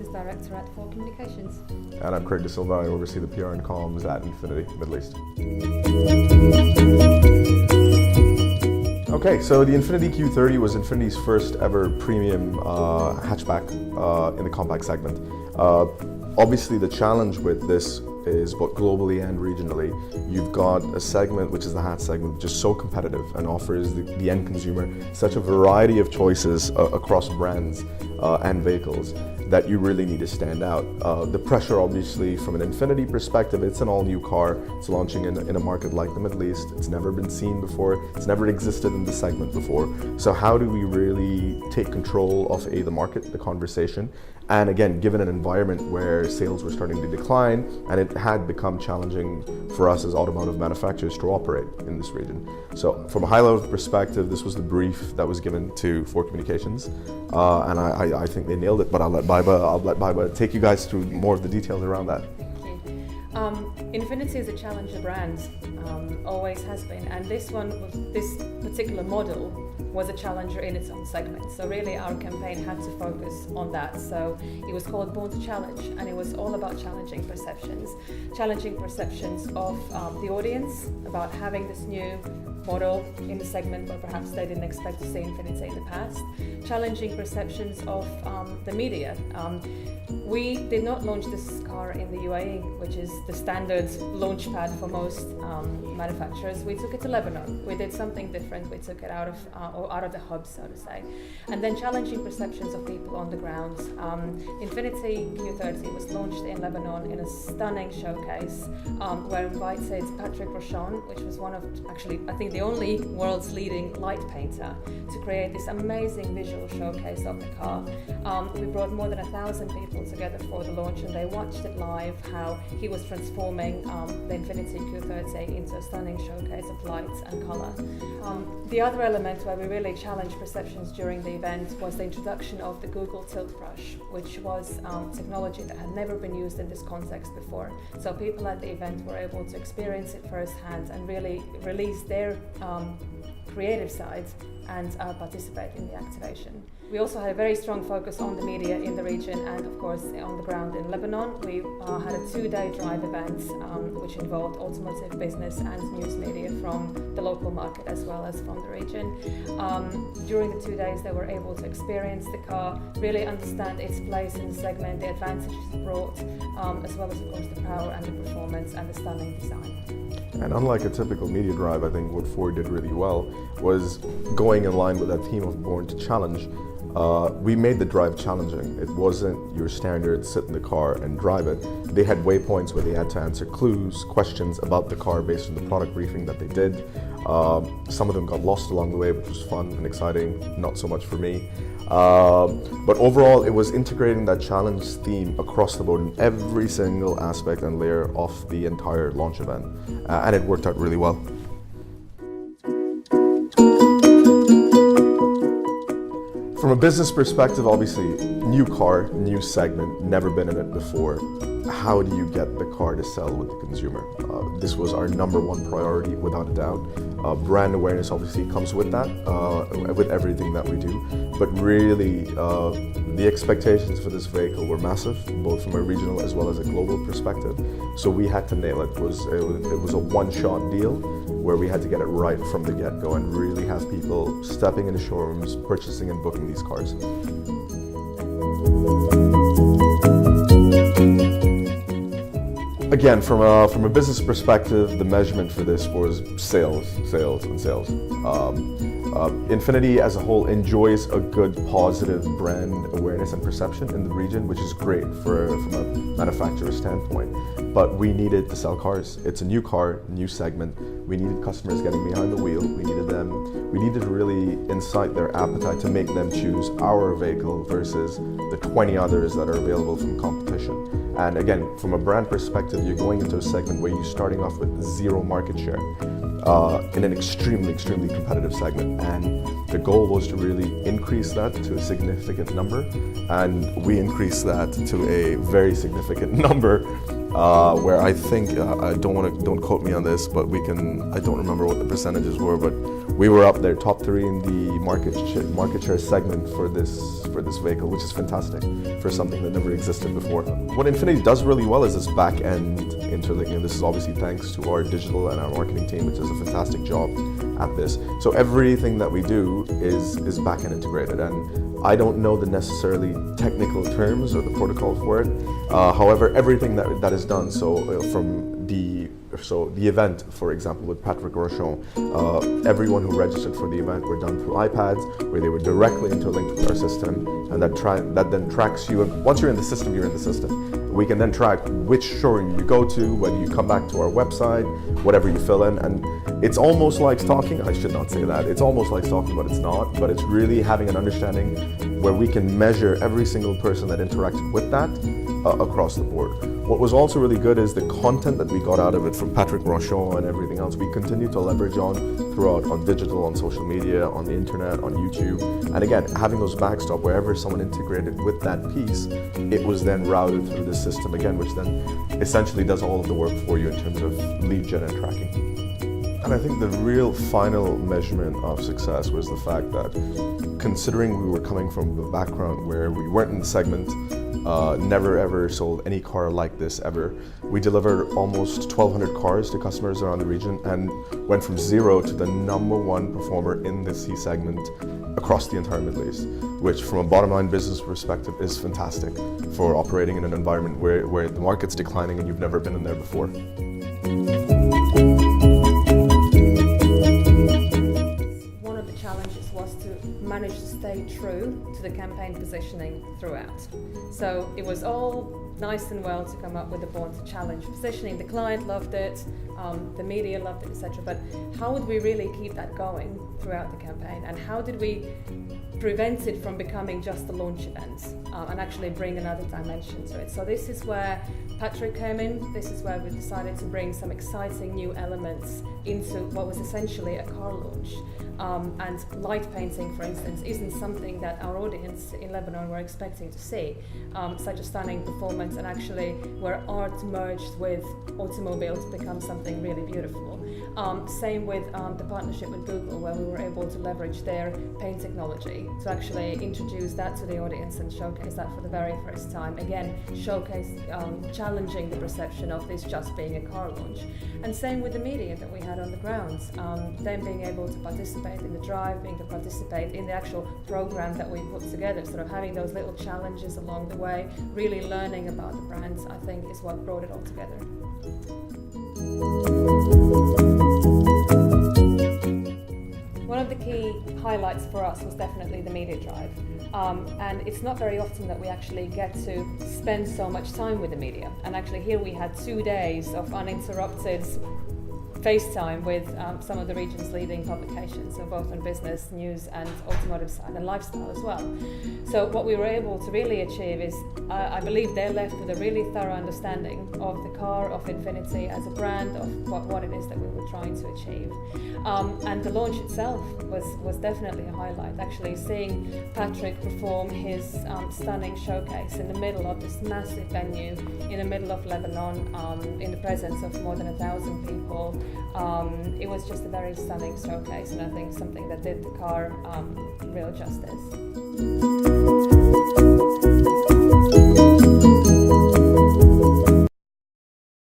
Practice Director at For Communications. And I'm Craig De Silva. I oversee the PR and comms at Infinity Middle East. Okay, so the Infiniti Q30 was Infiniti's first ever premium hatchback in the compact segment. Obviously, the challenge with this is both globally and regionally. You've got a segment, which is the hatch segment, which is so competitive and offers the end consumer such a variety of choices across brands and vehicles that you really need to stand out. The pressure, obviously, from an Infiniti perspective, it's an all-new car. It's launching in a market like the Middle East. It's never been seen before. It's never existed in the segment before. So how do we really take control of the market, the conversation? And again, given an environment where sales were starting to decline and it had become challenging for us as automotive manufacturers to operate in this region. So from a high-level perspective, this was the brief that was given to For Communications, and I think they nailed it, but I'll let Baiba take you guys through more of the details around that. Infiniti is a challenger brand, always has been, and this particular model was a challenger in its own segment. So really our campaign had to focus on that. So it was called Born to Challenge, and it was all about challenging perceptions of the audience about having this new model in the segment where perhaps they didn't expect to see Infiniti in the past, challenging perceptions of the media. We did not launch this car in the UAE, which is the standard launch pad for most manufacturers. We took it to Lebanon. We did something different. We took it out of the hub, so to say. And then challenging perceptions of people on the ground. Infiniti Q30 was launched in Lebanon in a stunning showcase where invited Patrick Rochon, which was one of, actually, I think the only world's leading light painter, to create this amazing visual showcase of the car. We brought more than 1,000 people together for the launch, and they watched it live, how he was transforming the Infiniti Q30 into a stunning showcase of light and colour. The other element where we really challenged perceptions during the event was the introduction of the Google Tilt Brush, which was technology that had never been used in this context before. So people at the event were able to experience it firsthand and really release their creative sides and participate in the activation. We also had a very strong focus on the media in the region and, of course, on the ground in Lebanon. We had a 2-day drive event which involved automotive business and news media from the local market as well as from the region. During the 2 days, they were able to experience the car, really understand its place in the segment, the advantages it brought, as well as, of course, the power and the performance and the stunning design. And unlike a typical media drive, I think what Ford did really well was going in line with that theme of Born to Challenge. We made the drive challenging. It wasn't your standard sit in the car and drive it. They had waypoints where they had to answer clues, questions about the car based on the product briefing that they did. Some of them got lost along the way, which was fun and exciting, not so much for me. But overall, it was integrating that challenge theme across the board in every single aspect and layer of the entire launch event. And it worked out really well. From a business perspective, obviously, new car, new segment, never been in it before. How do you get the car to sell with the consumer? This was our #1 priority, without a doubt. Brand awareness obviously comes with that, with everything that we do. But really, the expectations for this vehicle were massive, both from a regional as well as a global perspective. So we had to nail it. It was a one-shot deal where we had to get it right from the get-go and really have people stepping into showrooms, purchasing and booking these cars. Again, from a business perspective, the measurement for this was sales, and sales. Infiniti as a whole enjoys a good, positive brand awareness and perception in the region, which is great from a manufacturer standpoint. But we needed to sell cars. It's a new car, new segment. We needed customers getting behind the wheel. We needed to really incite their appetite to make them choose our vehicle versus the 20 others that are available from competition. And again, from a brand perspective, you're going into a segment where you're starting off with 0 market share in an extremely competitive segment. And the goal was to really increase that to a significant number. And we increased that to a very significant number where I think don't quote me on this, but I don't remember what the percentages were, but we were up there top 3 in the market share segment for this vehicle, which is fantastic for something that never existed before. What Infiniti does really well is this back end interlinking. This is obviously thanks to our digital and our marketing team, which does a fantastic job at this. So everything that we do is back end integrated, and I don't know the necessarily technical terms or the protocol for it. However, everything that is done, from the event, for example, with Patrick Rochon, everyone who registered for the event were done through iPads, where they were directly interlinked with our system, and that then tracks you. And once you're in the system, you're in the system. We can then track which showroom you go to, whether you come back to our website, whatever you fill in, and it's almost like stalking. I should not say that. It's almost like stalking, but it's not. But it's really having an understanding where we can measure every single person that interacted with that across the board. What was also really good is the content that we got out of it from Patrick Rochon and everything else. We continue to leverage on throughout, on digital, on social media, on the internet, on YouTube. And again, having those backstop wherever someone integrated with that piece, it was then routed through the system again, which then essentially does all of the work for you in terms of lead gen and tracking. And I think the real final measurement of success was the fact that, considering we were coming from a background where we weren't in the segment, never ever sold any car like this ever. We delivered almost 1,200 cars to customers around the region and went from 0 to the #1 performer in the C segment across the entire Middle East, which from a bottom line business perspective is fantastic for operating in an environment where the market's declining and you've never been in there before. Managed to stay true to the campaign positioning throughout. So it was all nice and well to come up with a Born to Challenge positioning. The client loved it, the media loved it, etc. But how would we really keep that going throughout the campaign? And how did we prevent it from becoming just a launch event and actually bring another dimension to it? So this is where Patrick came in. This is where we decided to bring some exciting new elements into what was essentially a car launch. And light painting, for instance, isn't something that our audience in Lebanon were expecting to see. Such a stunning performance, and actually where art merged with automobile to become something really beautiful. Same with the partnership with Google, where we were able to leverage their paint technology to actually introduce that to the audience and showcase that for the very first time. Again, challenging the perception of this just being a car launch. And same with the media that we had on the ground, them being able to participate in the drive, being able to participate in the actual program that we put together, sort of having those little challenges along the way, really learning about the brands, I think is what brought it all together. One of the key highlights for us was definitely the media drive. And it's not very often that we actually get to spend so much time with the media. And actually here we had 2 days of uninterrupted FaceTime with some of the region's leading publications, so both on business, news and automotive side and lifestyle as well. So what we were able to really achieve is, I believe they're left with a really thorough understanding of the car, of Infiniti as a brand, of what it is that we were trying to achieve. And the launch itself was definitely a highlight. Actually seeing Patrick perform his stunning showcase in the middle of this massive venue, in the middle of Lebanon, in the presence of more than 1,000 people. It was just a very stunning showcase, and I think something that did the car real justice.